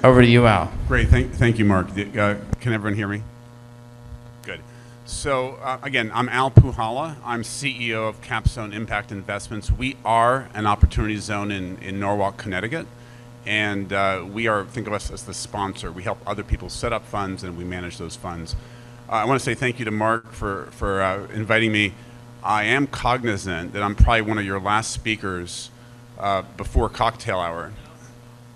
Over to you, Al. Great, thank you, Mark. Can everyone hear me? Good. So again, I'm Al Puhala. I'm CEO of Capstone Impact Investments. We are an opportunity zone in Norwalk, Connecticut, and we are, think of us as the sponsor. We help other people set up funds and we manage those funds. I want to say thank you to Mark for inviting me. I am cognizant that I'm probably one of your last speakers before cocktail hour.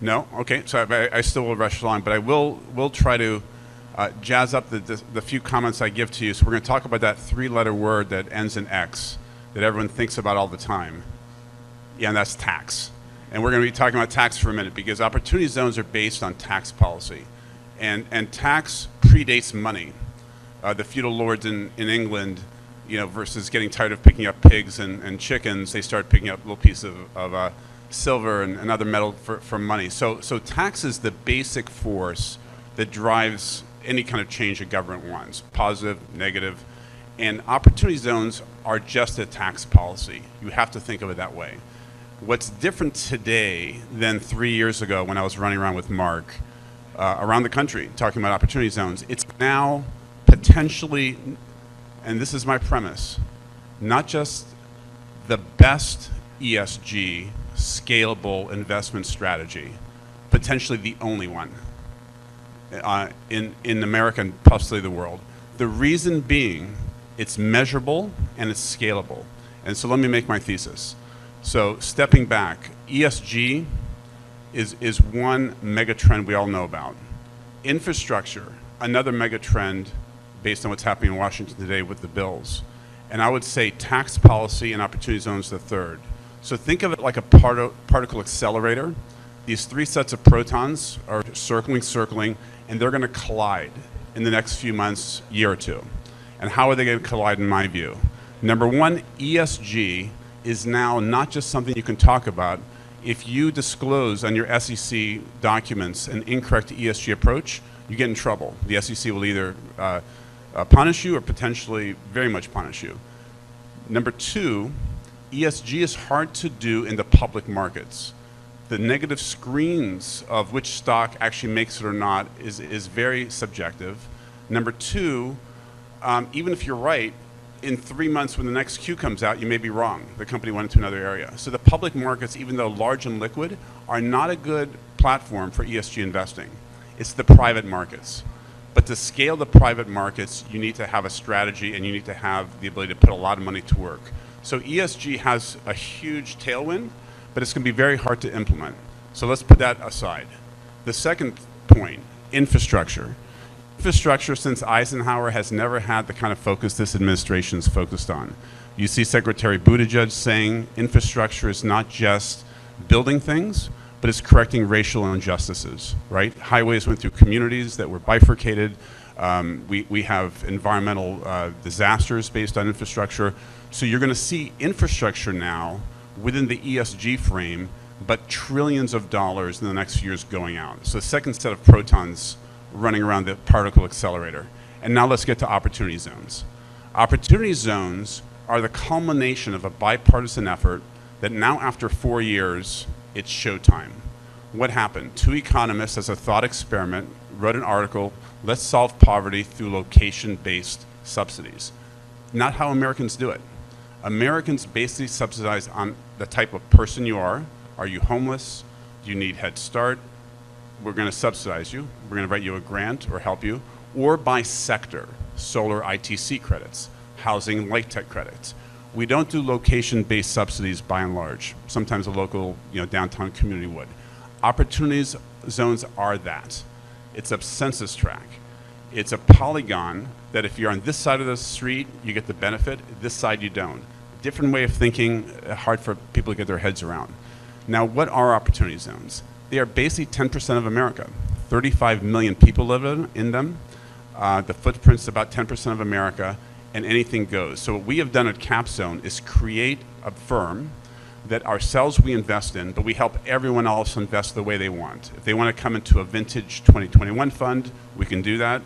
No? Okay, so I still will rush along, but I will try to jazz up the few comments I give to you. So we're going to talk about that three-letter word that ends in X that everyone thinks about all the time. Yeah, and that's tax. And we're going to be talking about tax for a minute because opportunity zones are based on tax policy. And tax predates money. The feudal lords in England, versus getting tired of picking up pigs and chickens, they started picking up little pieces of silver and other metal for money. So tax is the basic force that drives any kind of change a government wants, positive, negative. And opportunity zones are just a tax policy. You have to think of it that way. What's different today than 3 years ago when I was running around with Mark around the country talking about opportunity zones, it's now potentially, and this is my premise, not just the best ESG scalable investment strategy, potentially the only one in America and possibly the world. The reason being, it's measurable and it's scalable. And so let me make my thesis. So stepping back, ESG is one mega trend we all know about. Infrastructure, another mega trend based on what's happening in Washington today with the bills. And I would say tax policy and opportunity zones the third. So think of it like a particle accelerator. These three sets of protons are circling, and they're going to collide in the next few months, year or two. And how are they going to collide in my view? Number one, ESG is now not just something you can talk about. If you disclose on your SEC documents an incorrect ESG approach, you get in trouble. The SEC will either punish you or potentially very much punish you. Number two, ESG is hard to do in the public markets. The negative screens of which stock actually makes it or not is very subjective. Number two, even if you're right, in 3 months when the next Q comes out, you may be wrong. The company went into another area. So the public markets, even though large and liquid, are not a good platform for ESG investing. It's the private markets. But to scale the private markets, you need to have a strategy and you need to have the ability to put a lot of money to work. So ESG has a huge tailwind, but it's going to be very hard to implement. So let's put that aside. The second point, infrastructure. Infrastructure since Eisenhower has never had the kind of focus this administration is focused on. You see Secretary Buttigieg saying infrastructure is not just building things, but it's correcting racial injustices, right? Highways went through communities that were bifurcated. We have environmental disasters based on infrastructure. So you're going to see infrastructure now within the ESG frame, but trillions of dollars in the next few years going out. So second set of protons running around the particle accelerator. And now let's get to opportunity zones. Opportunity zones are the culmination of a bipartisan effort that now after 4 years, it's showtime. What happened? Two economists, as a thought experiment, wrote an article, let's solve poverty through location-based subsidies. Not how Americans do it. Americans basically subsidize on the type of person you are. Are you homeless? Do you need Head Start? We're going to subsidize you. We're going to write you a grant or help you. Or by sector, solar ITC credits, housing light tech credits. We don't do location-based subsidies by and large. Sometimes a local, downtown community would. Opportunities zones are that. It's a census tract. It's a polygon that if you're on this side of the street, you get the benefit, this side you don't. Different way of thinking, hard for people to get their heads around. Now, what are opportunity zones? They are basically 10% of America. 35 million people live in them. The footprint's about 10% of America, and anything goes. So what we have done at Capstone is create a firm that ourselves we invest in, but we help everyone else invest the way they want. If they want to come into a vintage 2021 fund, we can do that.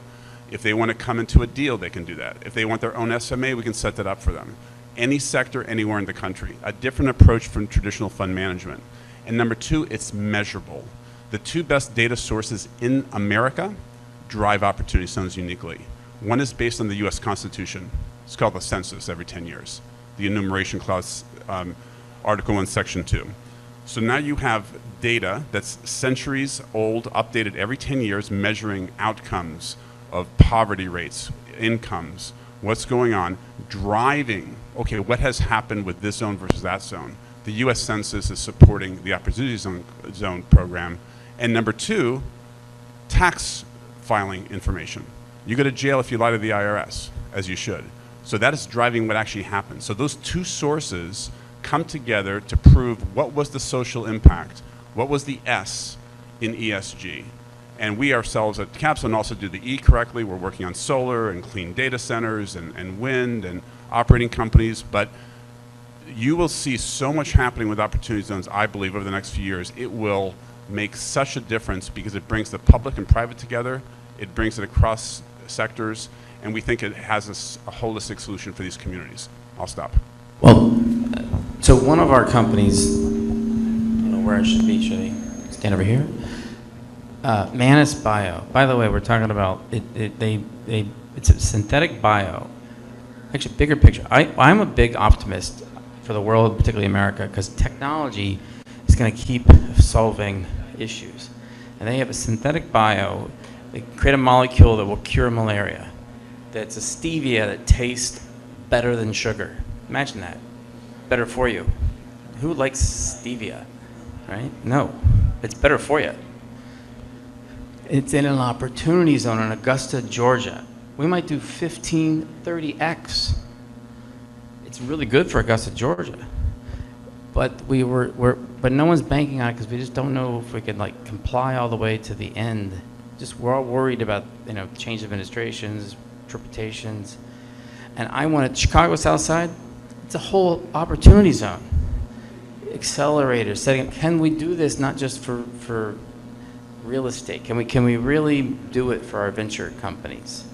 If they want to come into a deal, they can do that. If they want their own SMA, we can set that up for them. Any sector, anywhere in the country. A different approach from traditional fund management. And number two, it's measurable. The two best data sources in America drive opportunity zones uniquely. One is based on the US Constitution. It's called the census every 10 years. The enumeration clause, Article 1, Section 2. So now you have data that's centuries old, updated every 10 years, measuring outcomes of poverty rates, incomes, what's going on, driving, okay, what has happened with this zone versus that zone. The US Census is supporting the Opportunity Zone program. And number two, tax filing information. You go to jail if you lie to the IRS, as you should. So that is driving what actually happened. So those two sources come together to prove what was the social impact, what was the S in ESG. And we ourselves at Capstone also do the E correctly. We're working on solar and clean data centers and wind and operating companies. But you will see so much happening with Opportunity Zones, I believe, over the next few years. It will make such a difference because it brings the public and private together. It brings it across sectors. And we think it has a holistic solution for these communities. I'll stop. Well, so one of our companies, I don't know where I should be. Should I stand over here? Manus Bio. By the way, we're talking about it's a synthetic bio. Actually, bigger picture. I'm a big optimist for the world, particularly America, because technology is going to keep solving issues. And they have a synthetic bio. They create a molecule that will cure malaria. That's a stevia that tastes better than sugar. Imagine that. Better for you. Who likes stevia, right? No, it's better for you. It's in an opportunity zone in Augusta, Georgia. We might do 15, 30x. It's really good for Augusta, Georgia. But but no one's banking on it because we just don't know if we can like comply all the way to the end. Just we're all worried about change of administrations, interpretations, and I wanted Chicago South Side. It's a whole opportunity zone. Accelerators, setting up. Can we do this not just for real estate? Can we really do it for our venture companies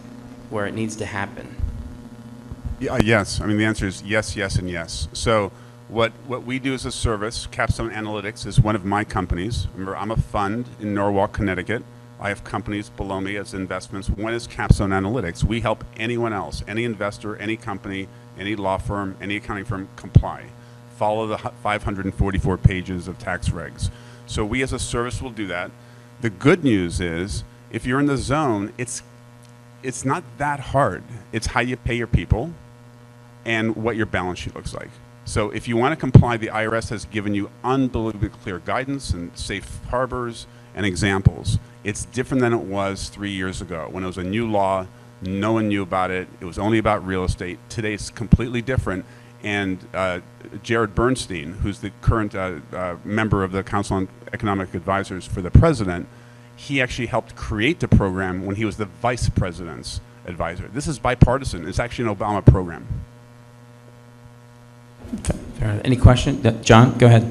where it needs to happen? Yeah, yes. I mean, the answer is yes, yes, and yes. So what we do as a service, Capstone Analytics, is one of my companies. Remember, I'm a fund in Norwalk, Connecticut. I have companies below me as investments. One is Capstone Analytics. We help anyone else, any investor, any company, any law firm, any accounting firm comply. Follow the 544 pages of tax regs. So we as a service will do that. The good news is, if you're in the zone, it's not that hard. It's how you pay your people and what your balance sheet looks like. So if you want to comply, the IRS has given you unbelievably clear guidance and safe harbors and examples. It's different than it was 3 years ago when it was a new law. No one knew about it. It was only about real estate. Today it's completely different. And Jared Bernstein, who's the current member of the Council on Economic Advisors for the President, he actually helped create the program when he was the Vice President's advisor. This is bipartisan. It's actually an Obama program. Fair enough. Any question? John, go ahead.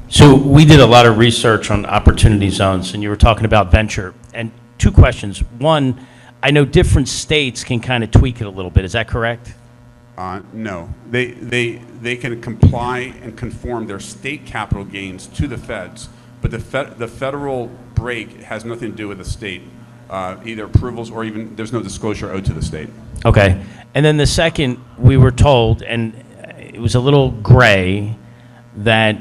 So we did a lot of research on opportunity zones, and you were talking about venture. And two questions. One, I know different states can kind of tweak it a little bit. Is that correct? No. They can comply and conform their state capital gains to the feds, but the federal break has nothing to do with the state, either approvals or even there's no disclosure owed to the state. Okay. And then the second, we were told, and it was a little gray, that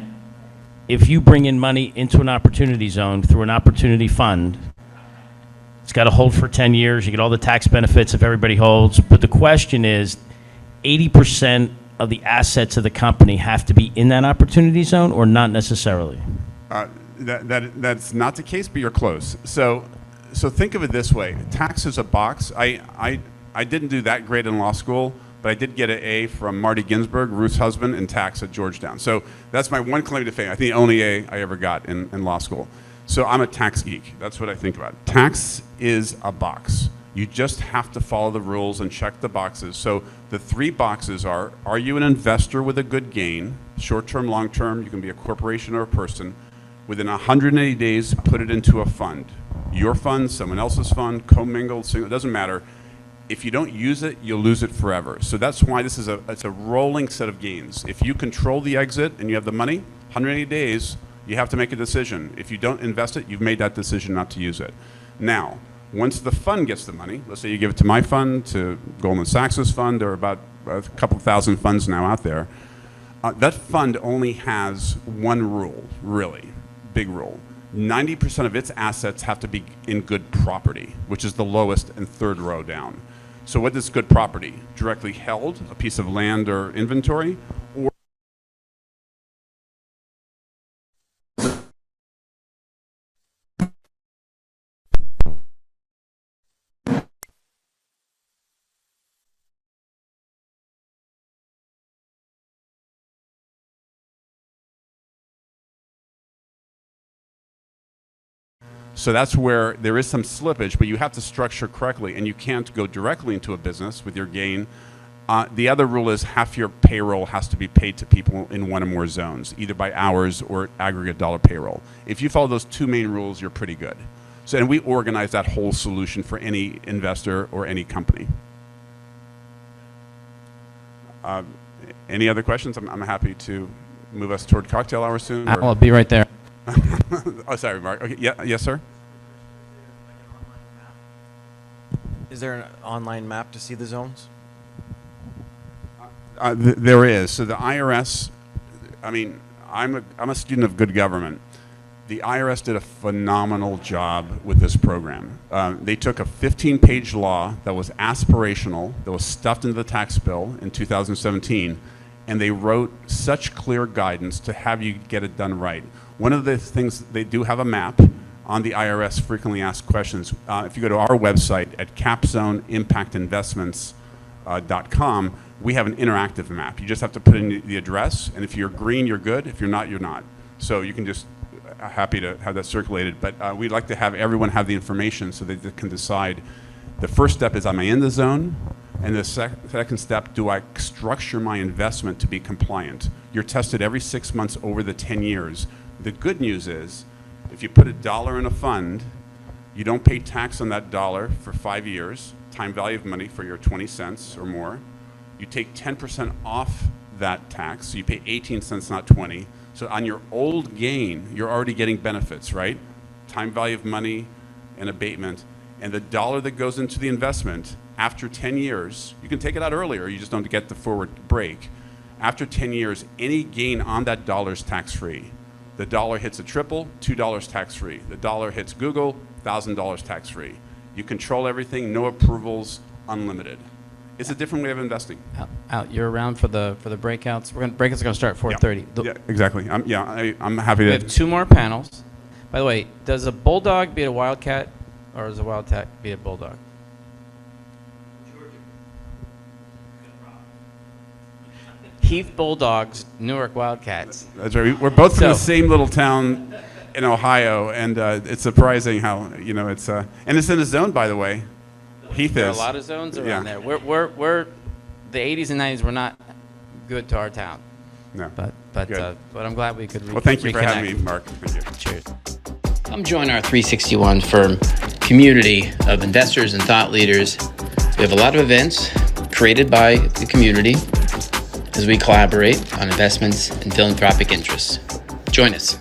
if you bring in money into an opportunity zone through an opportunity fund, it's got to hold for 10 years. You get all the tax benefits if everybody holds. But the question is, 80% of the assets of the company have to be in that opportunity zone or not necessarily? That's not the case, but you're close. So think of it this way. Tax is a box. I didn't do that great in law school, but I did get an A from Marty Ginsburg, Ruth's husband, in tax at Georgetown. So that's my one claim to fame. I think the only A I ever got in law school. So I'm a tax geek. That's what I think about. Tax is a box. You just have to follow the rules and check the boxes. So the three boxes are you an investor with a good gain, short-term, long-term, you can be a corporation or a person. Within 180 days, put it into a fund. Your fund, someone else's fund, commingled, it doesn't matter. If you don't use it, you'll lose it forever. So that's why this is it's a rolling set of gains. If you control the exit and you have the money, 180 days, you have to make a decision. If you don't invest it, you've made that decision not to use it. Now, once the fund gets the money, let's say you give it to my fund, to Goldman Sachs's fund, there are about a couple thousand funds now out there. That fund only has one rule, really, big rule. 90% of its assets have to be in good property, which is the lowest and third row down. So what is good property? Directly held, a piece of land or inventory, or so that's where there is some slippage, but you have to structure correctly, and you can't go directly into a business with your gain. The other rule is half your payroll has to be paid to people in one or more zones, either by hours or aggregate dollar payroll. If you follow those two main rules, you're pretty good. So, and we organize that whole solution for any investor or any company. Any other questions? I'm happy to move us toward cocktail hour soon. or- I'll be right there. Oh, sorry, Mark. Okay, yeah, yes, sir. Is there an online map to see the zones? There is. So the IRS, I mean, I'm a student of good government. The IRS did a phenomenal job with this program. They took a 15-page law that was aspirational, that was stuffed into the tax bill in 2017, and they wrote such clear guidance to have you get it done right. One of the things, they do have a map on the IRS frequently asked questions. If you go to our website at capzoneimpactinvestments.com, we have an interactive map. You just have to put in the address, and if you're green, you're good. If you're not, you're not. So you can just, happy to have that circulated. But we'd like to have everyone have the information so that they can decide. The first step is, am I in the zone? And the second step, do I structure my investment to be compliant? You're tested every 6 months over the 10 years. The good news is, if you put $1 in a fund, you don't pay tax on that dollar for 5 years, time value of money for your 20 cents or more. You take 10% off that tax, so you pay 18 cents, not 20. So on your old gain, you're already getting benefits, right? Time value of money and abatement. And the dollar that goes into the investment, after 10 years, you can take it out earlier, you just don't get the forward break. After 10 years, any gain on that dollar is tax-free. The dollar hits a triple, $2 tax-free. The dollar hits Google, $1,000 tax-free. You control everything, no approvals, unlimited. It's a different way of investing. Al, you're around for the breakouts. Breakouts are going to start at 4:30. Yeah, exactly. I'm happy We to. have 2 more panels. By the way, does a bulldog beat a wildcat, or does a wildcat beat a bulldog? Heath Bulldogs, Newark Wildcats. That's right. We're both from the So- same little town in Ohio, and it's surprising how it's and it's in a zone, by the way. Heath There are a is. lot of zones around Yeah. there. We're the 80s and 90s were not good to our town, No. but Good. I'm glad we could. Well, thank you for having me, reconnect. Mark. Thank you. Cheers. Come join our 361 firm community of investors and thought leaders. We have a lot of events created by the community as we collaborate on investments and philanthropic interests. Join us.